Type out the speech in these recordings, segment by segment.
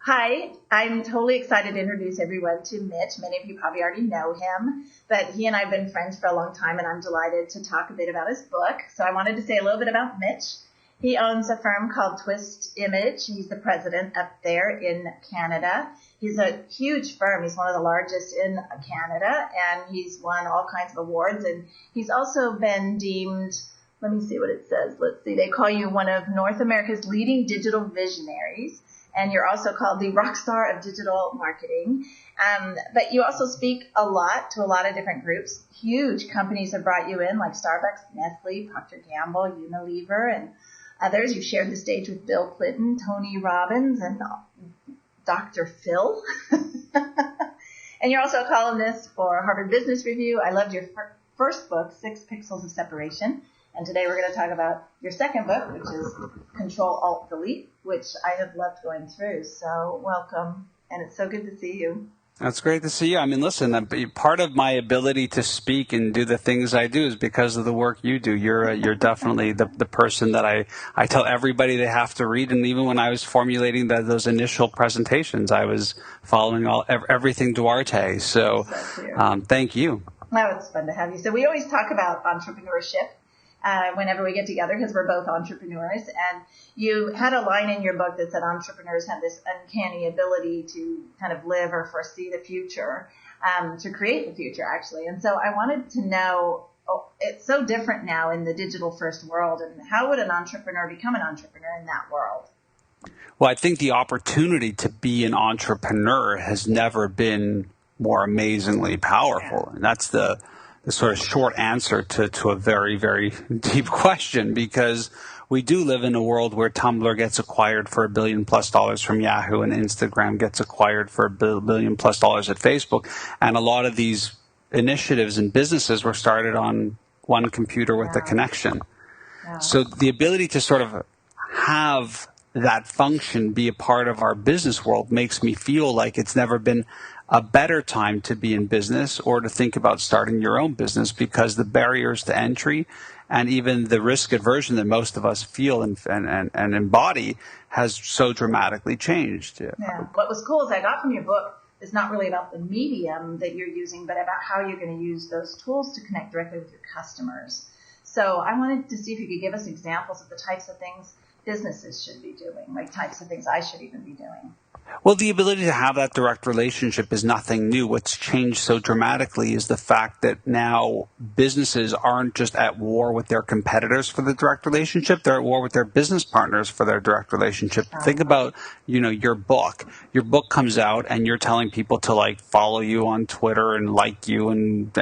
Hi, I'm totally excited to introduce everyone to Mitch. Many of you probably already know him, but he and I have been friends for a long time, and I'm delighted to talk a bit about his book. So I wanted to say a little bit about Mitch. He owns a firm called Twist Image. He's the president up there in Canada. He's a huge firm. He's one of the largest in Canada, and he's won all kinds of awards. And he's also been deemed, let me see what it says. Let's see, they call you one of North America's leading digital visionaries. And you're also called the Rockstar of digital marketing. But you also speak a lot to a lot of different groups. Huge companies have brought you in, like Starbucks, Nestle, Procter & Gamble, Unilever, and others. You've shared the stage with Bill Clinton, Tony Robbins, and Dr. Phil. And you're also a columnist for Harvard Business Review. I loved your first book, 6 Pixels of Separation. And today we're going to talk about your second book, which is Ctrl Alt Delete, which I have loved going through. So welcome, and it's so good to see you. That's great to see you. I mean, listen, part of my ability to speak and do the things I do is because of the work you do. You're definitely the person that I tell everybody they have to read. And even when I was formulating those initial presentations, I was following everything Duarte. So thank you. Oh, it's fun to have you. So we always talk about entrepreneurship whenever we get together, because we're both entrepreneurs. And you had a line in your book that said entrepreneurs have this uncanny ability to kind of live or foresee the future, to create the future, actually. And so I wanted to know, it's so different now in the digital first world, and how would an entrepreneur become an entrepreneur in that world? Well, I think the opportunity to be an entrepreneur has never been more amazingly powerful. And that's the sort of short answer to a very, very deep question, because we do live in a world where Tumblr gets acquired for $1 billion+ from Yahoo, and Instagram gets acquired for $1 billion+ at Facebook. And a lot of these initiatives and businesses were started on one computer with a connection. Yeah. So the ability to sort of have that function be a part of our business world makes me feel like it's never been a better time to be in business or to think about starting your own business, because the barriers to entry and even the risk aversion that most of us feel and embody has so dramatically changed. Yeah. What was cool is I got from your book, it's not really about the medium that you're using, but about how you're going to use those tools to connect directly with your customers. So I wanted to see if you could give us examples of the types of things businesses should be doing, like types of things I should even be doing. Well, the ability to have that direct relationship is nothing new. What's changed so dramatically is the fact that now businesses aren't just at war with their competitors for the direct relationship. They're at war with their business partners for their direct relationship. Think about, your book. Your book comes out and you're telling people to follow you on Twitter and like you and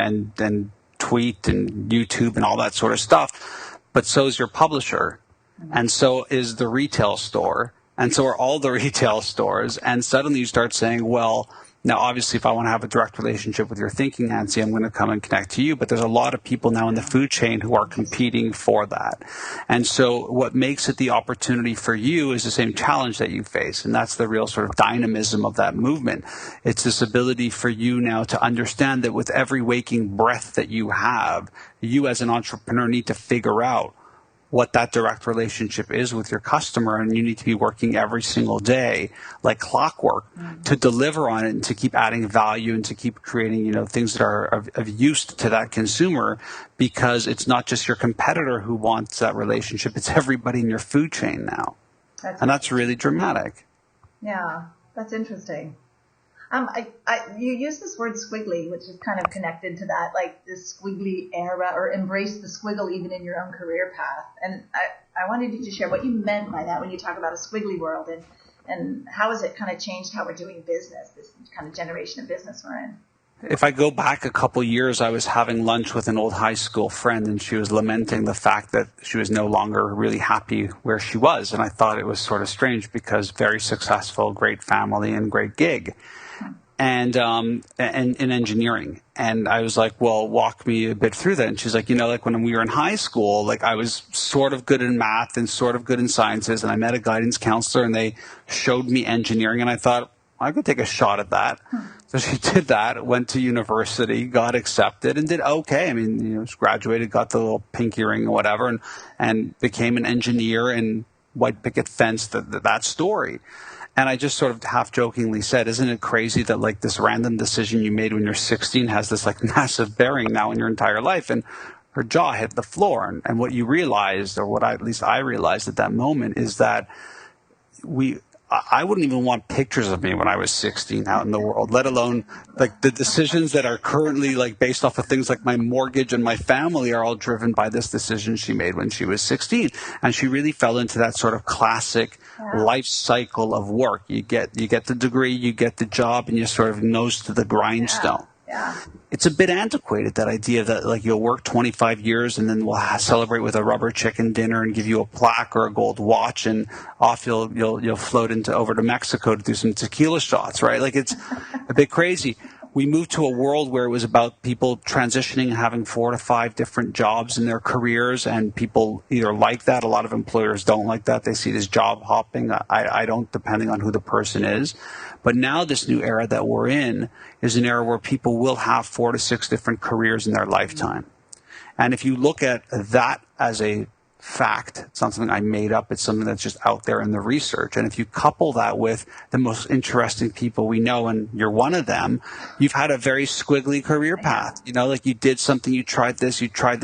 tweet and YouTube and all that sort of stuff. But so is your publisher. And so is the retail store. And so are all the retail stores. And suddenly you start saying, well, now obviously if I want to have a direct relationship with your thinking, Nancy, I'm going to come and connect to you. But there's a lot of people now in the food chain who are competing for that. And so what makes it the opportunity for you is the same challenge that you face. And that's the real sort of dynamism of that movement. It's this ability for you now to understand that with every waking breath that you have, you as an entrepreneur need to figure out what that direct relationship is with your customer, and you need to be working every single day like clockwork to deliver on it and to keep adding value and to keep creating, things that are of use to that consumer, because it's not just your competitor who wants that relationship, it's everybody in your food chain now. That's really dramatic. Yeah, that's interesting. You use this word squiggly, which is kind of connected to that, like this squiggly era, or embrace the squiggle even in your own career path. And I wanted you to share what you meant by that when you talk about a squiggly world, and how has it kind of changed how we're doing business, this kind of generation of business we're in. If I go back a couple years, I was having lunch with an old high school friend, and she was lamenting the fact that she was no longer really happy where she was. And I thought it was sort of strange, because very successful, great family, and great gig. And in engineering. And I was like, well, walk me a bit through that. And she's like, when we were in high school, I was sort of good in math and sort of good in sciences. And I met a guidance counselor and they showed me engineering. And I thought, I could take a shot at that. So she did that, went to university, got accepted, and did okay. I mean, she graduated, got the little pinky ring or whatever, and became an engineer and white picket fence, that story. And I just sort of half jokingly said, isn't it crazy that like this random decision you made when you're 16 has this like massive bearing now in your entire life? And her jaw hit the floor. And what you realized, or what at least I realized at that moment, is that I wouldn't even want pictures of me when I was 16 out in the world, let alone like the decisions that are currently like based off of things like my mortgage and my family are all driven by this decision she made when she was 16. And she really fell into that sort of classic life cycle of work. You get the degree, you get the job, and you sort of nose to the grindstone. Yeah. It's a bit antiquated, that idea that like you'll work 25 years and then we'll celebrate with a rubber chicken dinner and give you a plaque or a gold watch, and off you'll float over to Mexico to do some tequila shots, right? Like it's a bit crazy. We moved to a world where it was about people transitioning and having 4 to 5 different jobs in their careers, and people either like that. A lot of employers don't like that. They see it as job hopping. I don't, depending on who the person is. But now this new era that we're in is an era where people will have 4 to 6 different careers in their lifetime. And if you look at that as a fact, it's not something I made up, it's something that's just out there in the research. And if you couple that with the most interesting people we know, and you're one of them, you've had a very squiggly career path. You know, like you did something, you tried this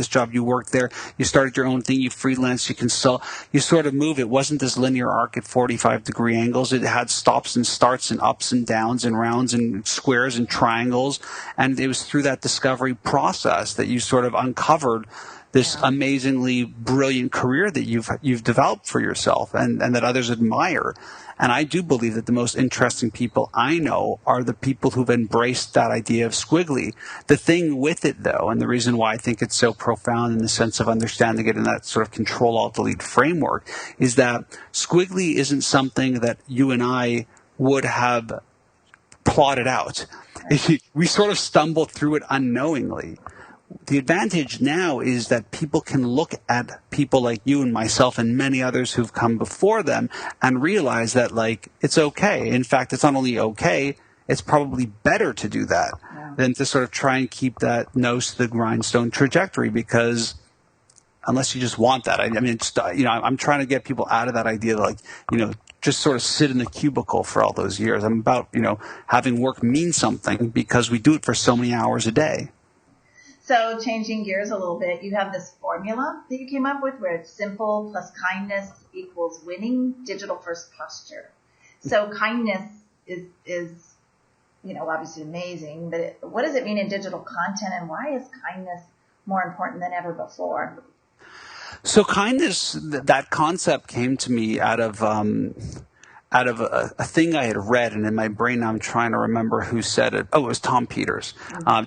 job, you worked there, you started your own thing, you freelance, you consult, you sort of move. It wasn't this linear arc at 45-degree angles. It had stops and starts and ups and downs and rounds and squares and triangles. And it was through that discovery process that you sort of uncovered this amazingly brilliant career that you've developed for yourself, and that others admire. And I do believe that the most interesting people I know are the people who've embraced that idea of squiggly. The thing with it, though, and the reason why I think it's so profound in the sense of understanding it in that sort of Ctrl Alt Delete framework, is that squiggly isn't something that you and I would have plotted out. We sort of stumbled through it unknowingly. The advantage now is that people can look at people like you and myself and many others who've come before them and realize that, like, it's okay. In fact, it's not only okay, it's probably better to do that than to sort of try and keep that nose to the grindstone trajectory, because unless you just want that. I mean, it's, I'm trying to get people out of that idea that, like, just sort of sit in the cubicle for all those years. I'm about, having work mean something because we do it for so many hours a day. So changing gears a little bit, you have this formula that you came up with where it's simple plus kindness equals winning digital first posture. So kindness is obviously amazing, but what does it mean in digital content, and why is kindness more important than ever before? So kindness, that concept came to me out of a thing I had read, and in my brain I'm trying to remember who said it. Oh, it was Tom Peters.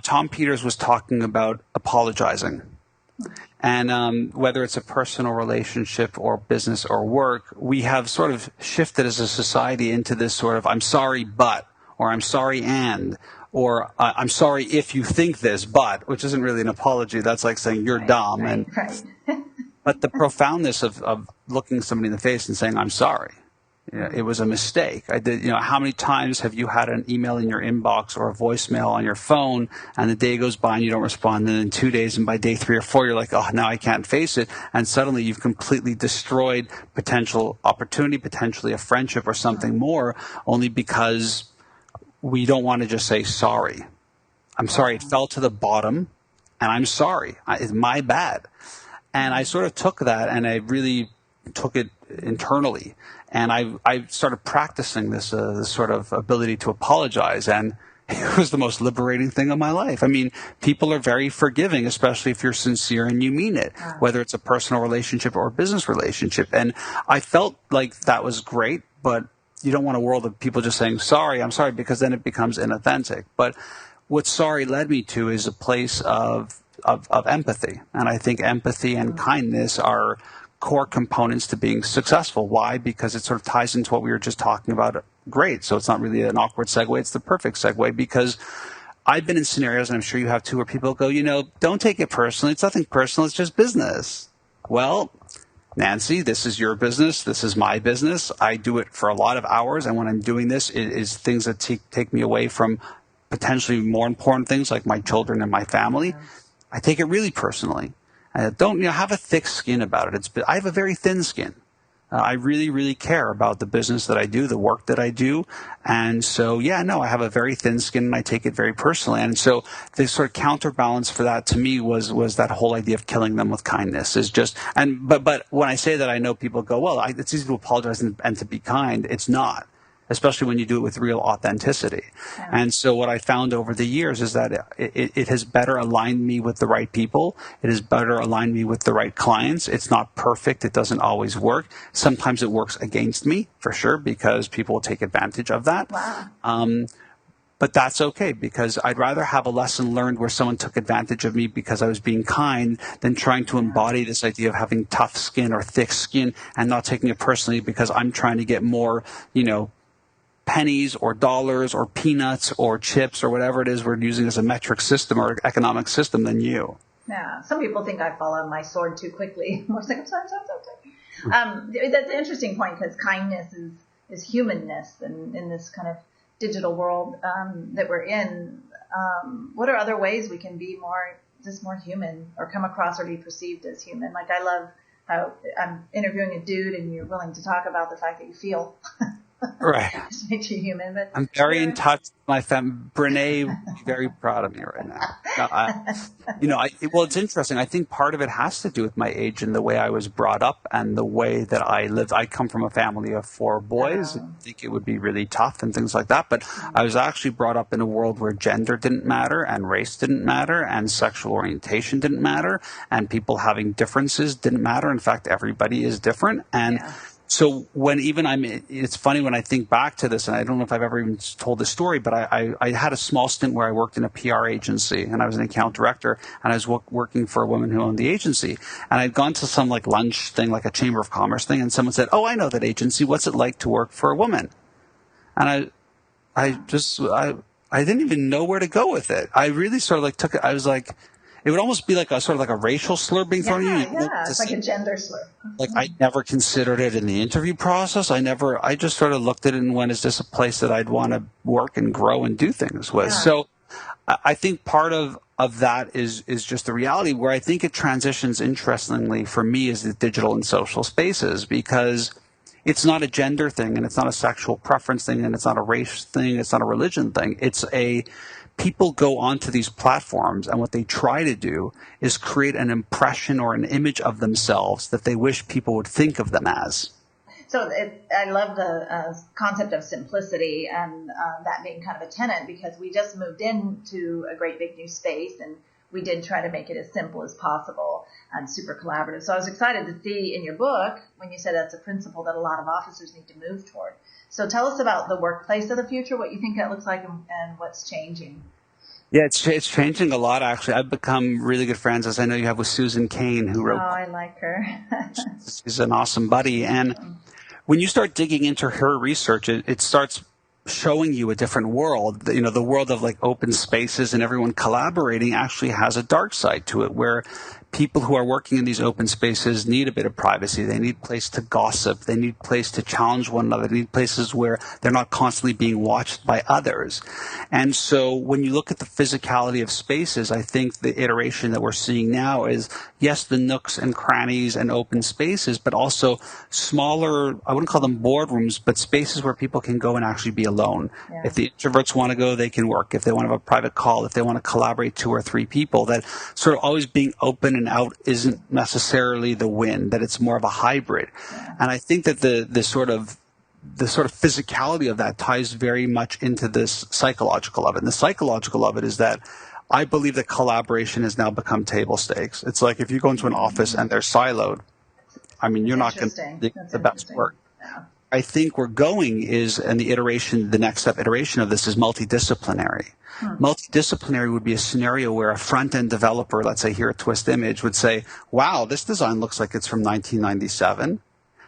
Tom Peters was talking about apologizing. And whether it's a personal relationship or business or work, we have sort of shifted as a society into this sort of I'm sorry but, or I'm sorry and, or I'm sorry if you think this but, which isn't really an apology. That's like saying you're dumb. Right. But the profoundness of looking somebody in the face and saying I'm sorry. It was a mistake. I did. How many times have you had an email in your inbox or a voicemail on your phone, and the day goes by and you don't respond, and in 2 days, and by day 3 or 4, you're like, oh, now I can't face it, and suddenly you've completely destroyed potential opportunity, potentially a friendship or something more, only because we don't want to just say sorry. I'm sorry. It fell to the bottom, and I'm sorry. It's my bad. And I sort of took that, and I really took it internally. And I started practicing this sort of ability to apologize, and it was the most liberating thing of my life. I mean, people are very forgiving, especially if you're sincere and you mean it, whether it's a personal relationship or a business relationship. And I felt like that was great, but you don't want a world of people just saying, sorry, I'm sorry, because then it becomes inauthentic. But what sorry led me to is a place of empathy. And I think empathy and kindness are core components to being successful. Why? Because it sort of ties into what we were just talking about. Great. So it's not really an awkward segue. It's the perfect segue, because I've been in scenarios, and I'm sure you have too, where people go, don't take it personally. It's nothing personal. It's just business. Well, Nancy, this is your business. This is my business. I do it for a lot of hours. And when I'm doing this, it is things that take me away from potentially more important things like my children and my family. I take it really personally. Don't have a thick skin about it. I have a very thin skin. I really, really care about the business that I do, the work that I do. And so, I have a very thin skin and I take it very personally. And so the sort of counterbalance for that to me was that whole idea of killing them with kindness is just, but when I say that, I know people go, well, it's easy to apologize and to be kind. It's not, especially when you do it with real authenticity. Yeah. And so what I found over the years is that it has better aligned me with the right people. It has better aligned me with the right clients. It's not perfect. It doesn't always work. Sometimes it works against me, for sure, because people will take advantage of that. Wow. But that's okay, because I'd rather have a lesson learned where someone took advantage of me because I was being kind than trying to embody this idea of having tough skin or thick skin and not taking it personally because I'm trying to get more, pennies or dollars or peanuts or chips or whatever it is we're using as a metric system or economic system than you. Yeah, some people think I fall on my sword too quickly. Most of the time, that's an interesting point because kindness is humanness, and in this kind of digital world that we're in, what are other ways we can be more human or come across or be perceived as human? Like, I love how I'm interviewing a dude and you're willing to talk about the fact that you feel. Right. It makes you human. But I'm very in touch with my family. Brene would be very proud of me right now. Well, it's interesting. I think part of it has to do with my age and the way I was brought up and the way that I lived. I come from a family of 4 boys. I think it would be really tough and things like that. But I was actually brought up in a world where gender didn't matter and race didn't matter and sexual orientation didn't matter and people having differences didn't matter. In fact, everybody is different. And so it's funny when I think back to this, and I don't know if I've ever even told this story, but I had a small stint where I worked in a PR agency, and I was an account director, and I was working for a woman who owned the agency. And I'd gone to some lunch thing, like a Chamber of Commerce thing, and someone said, "Oh, I know that agency. What's it like to work for a woman?" And I didn't even know where to go with it. I really sort of took it. I was like, it would almost be like a racial slur being thrown at you. Yeah, it's like a gender slur. I never considered it in the interview process. I just sort of looked at it and went, is this a place that I'd want to work and grow and do things with? Yeah. So I think part of that is just the reality. Where I think it transitions interestingly for me is the digital and social spaces, because it's not a gender thing and it's not a sexual preference thing and it's not a race thing. It's not a religion thing. People go onto these platforms, and what they try to do is create an impression or an image of themselves that they wish people would think of them as. So I love the concept of simplicity and that being kind of a tenet, because we just moved into a great big new space, and we did try to make it as simple as possible and super collaborative. So I was excited to see in your book when you said that's a principle that a lot of officers need to move toward. So tell us about the workplace of the future, what you think that looks like and what's changing. Yeah, it's changing a lot, actually. I've become really good friends, as I know you have, with Susan Cain, who wrote. Oh, I like her. She's an awesome buddy. And when you start digging into her research, it starts showing you a different world. The world of open spaces and everyone collaborating actually has a dark side to it, where people who are working in these open spaces need a bit of privacy. They need a place to gossip. They need a place to challenge one another. They need places where they're not constantly being watched by others. And so when you look at the physicality of spaces, I think the iteration that we're seeing now is, yes, the nooks and crannies and open spaces, but also smaller, I wouldn't call them boardrooms, but spaces where people can go and actually be alone. Yeah. If the introverts want to go, they can work. If they want to have a private call, if they want to collaborate 2 or 3 people, that sort of always being open and out isn't necessarily the win, that it's more of a hybrid. Yeah. And I think that the sort of physicality of that ties very much into this psychological of it. And the psychological of it is that I believe that collaboration has now become table stakes. It's like if you go into an office and they're siloed, you're not going to do the best work. Yeah. I think we're going is, and the next step iteration of this is multidisciplinary. Multidisciplinary would be a scenario where a front-end developer, let's say here at Twist Image, would say, wow, this design looks like it's from 1997.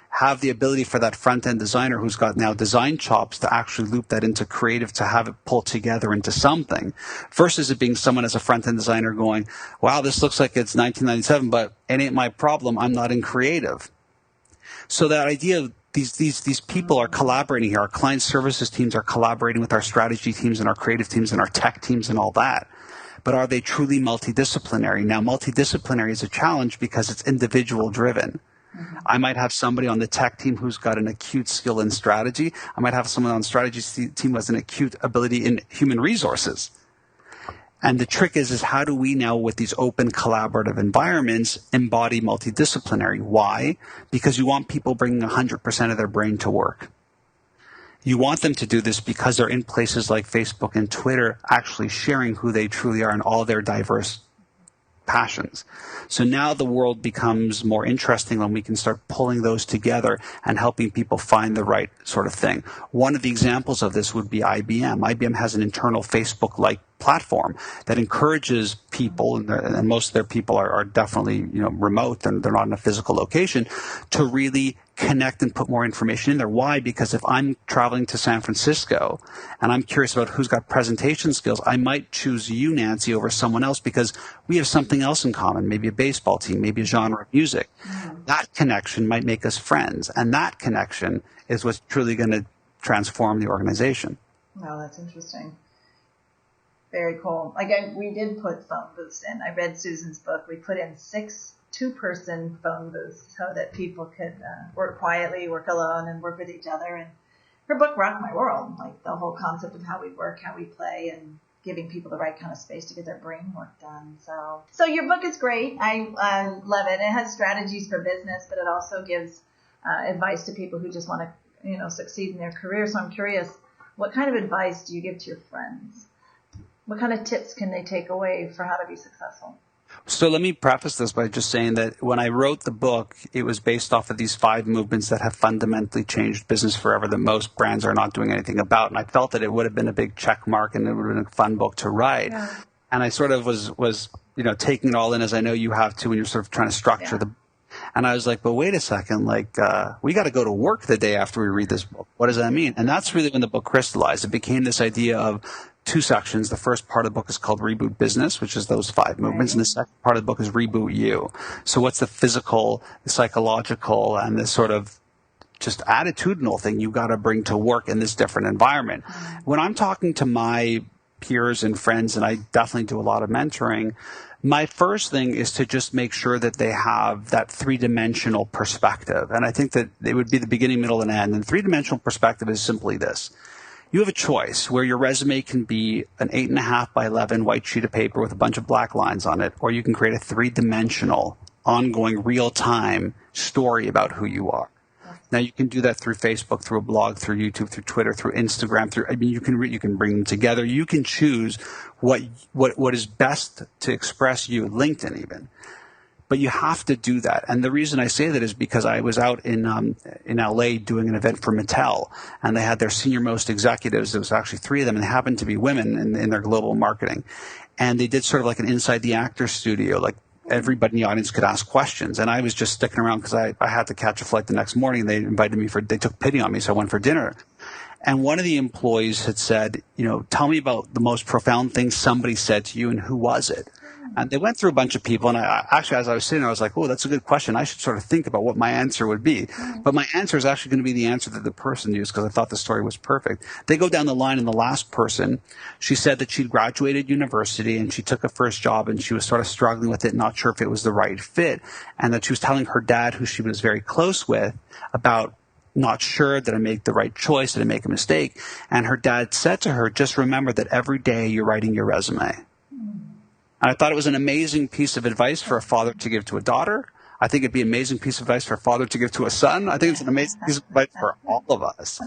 Have the ability for that front-end designer who's got now design chops to actually loop that into creative, to have it pull together into something, versus it being someone as a front-end designer going, wow, this looks like it's 1997, but it ain't my problem. I'm not in creative. So that idea of these people are collaborating here. Our client services teams are collaborating with our strategy teams and our creative teams and our tech teams and all that. But are they truly multidisciplinary? Now, multidisciplinary is a challenge because it's individual driven. I might have somebody on the tech team who's got an acute skill in strategy. I might have someone on the strategy team who has an acute ability in human resources. And the trick is how do we now, with these open collaborative environments, embody multidisciplinary? Why? Because you want people bringing 100% of their brain to work. You want them to do this because they're in places like Facebook and Twitter actually sharing who they truly are and all their diverse passions. So now the world becomes more interesting when we can start pulling those together and helping people find the right sort of thing. One of the examples of this would be IBM. IBM has an internal Facebook-like platform that encourages people, and most of their people are definitely remote and they're not in a physical location, to really connect and put more information in there. Why? Because if I'm traveling to San Francisco and I'm curious about who's got presentation skills, I might choose you, Nancy, over someone else because we have something else in common, maybe a baseball team, maybe a genre of music. That connection might make us friends, and that connection is what's truly going to transform the organization. Wow, that's interesting. Very cool. We did put phone booths in. I read Susan's book. We put in 6 two-person phone booths so that people could work quietly, work alone, and work with each other. And her book rocked my world, like the whole concept of how we work, how we play, and giving people the right kind of space to get their brain work done. So your book is great. I love it. It has strategies for business, but it also gives advice to people who just want to, succeed in their career. So I'm curious, what kind of advice do you give to your friends? What kind of tips can they take away for how to be successful? So let me preface this by just saying that when I wrote the book, it was based off of these 5 movements that have fundamentally changed business forever that most brands are not doing anything about. And I felt that it would have been a big check mark and it would have been a fun book to write. Yeah. And I sort of was taking it all in, as I know you have to when you're sort of trying to structure the. And I was like, but wait a second, we got to go to work the day after we read this book. What does that mean? And that's really when the book crystallized. It became this idea of 2 sections. The first part of the book is called Reboot Business, which is those 5 movements. And the second part of the book is Reboot You. So what's the physical, the psychological, and this sort of just attitudinal thing you got to bring to work in this different environment? When I'm talking to my peers and friends, and I definitely do a lot of mentoring, my first thing is to just make sure that they have that 3-dimensional perspective. And I think that it would be the beginning, middle, and end. And 3-dimensional perspective is simply this. You have a choice where your resume can be an 8.5 by 11 white sheet of paper with a bunch of black lines on it, or you can create a 3-dimensional, ongoing, real-time story about who you are. Now, you can do that through Facebook, through a blog, through YouTube, through Twitter, through Instagram. You can bring them together. You can choose what is best to express you, LinkedIn even. But you have to do that. And the reason I say that is because I was out in LA doing an event for Mattel, and they had their senior most executives. There was actually 3 of them, and they happened to be women in their global marketing. And they did sort of like an inside the actor studio, like everybody in the audience could ask questions. And I was just sticking around because I had to catch a flight the next morning. They invited me they took pity on me, so I went for dinner. And one of the employees had said, tell me about the most profound thing somebody said to you, and who was it? And they went through a bunch of people, and actually, as I was sitting there, I was like, oh, that's a good question. I should sort of think about what my answer would be. But my answer is actually going to be the answer that the person used because I thought the story was perfect. They go down the line, and the last person, she said that she'd graduated university, and she took a first job, and she was sort of struggling with it, not sure if it was the right fit, and that she was telling her dad, who she was very close with, about not sure, did I make the right choice, did I make a mistake? And her dad said to her, just remember that every day you're writing your resume. And I thought it was an amazing piece of advice for a father to give to a daughter. I think it'd be an amazing piece of advice for a father to give to a son. I think it's an amazing piece of advice for all of us.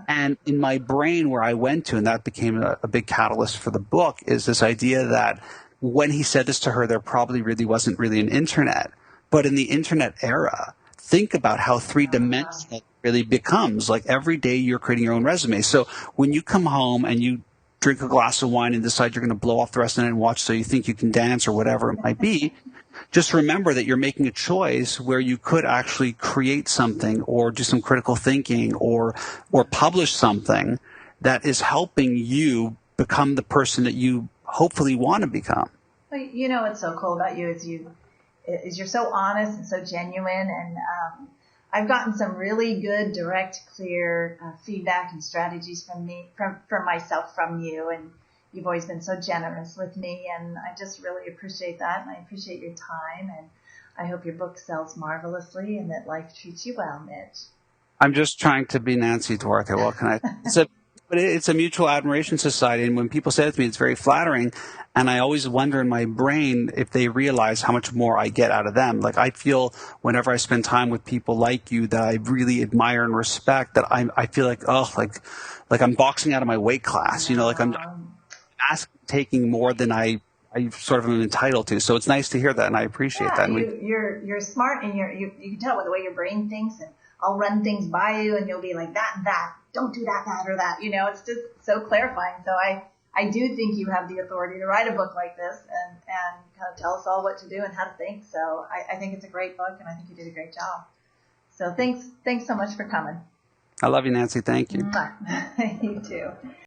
And in my brain, where I went to, and that became a big catalyst for the book, is this idea that when he said this to her, there probably really wasn't really an internet. But in the internet era, think about how 3-dimensional it really becomes. Like every day you're creating your own resume. So when you come home and you drink a glass of wine and decide you're going to blow off the rest of the night and watch so you think you can dance or whatever it might be, just remember that you're making a choice where you could actually create something or do some critical thinking or publish something that is helping you become the person that you hopefully want to become. What's so cool about you is you're so honest and so genuine, and I've gotten some really good, direct, clear feedback and strategies from myself from you, and you've always been so generous with me, and I just really appreciate that, and I appreciate your time, and I hope your book sells marvelously and that life treats you well, Mitch. I'm just trying to be Nancy Duarte. What can I? But it's a mutual admiration society, and when people say it to me, it's very flattering. And I always wonder in my brain if they realize how much more I get out of them. Like I feel whenever I spend time with people like you that I really admire and respect, that I feel like like I'm boxing out of my weight class. Like I'm taking more than I sort of am entitled to. So it's nice to hear that, and I appreciate that. And you're smart, and you can tell by the way your brain thinks, and I'll run things by you, and you'll be like that, don't do that, or that. It's just so clarifying. So I do think you have the authority to write a book like this and kind of tell us all what to do and how to think. So I think it's a great book, and I think you did a great job. So thanks so much for coming. I love you, Nancy. Thank you. You too.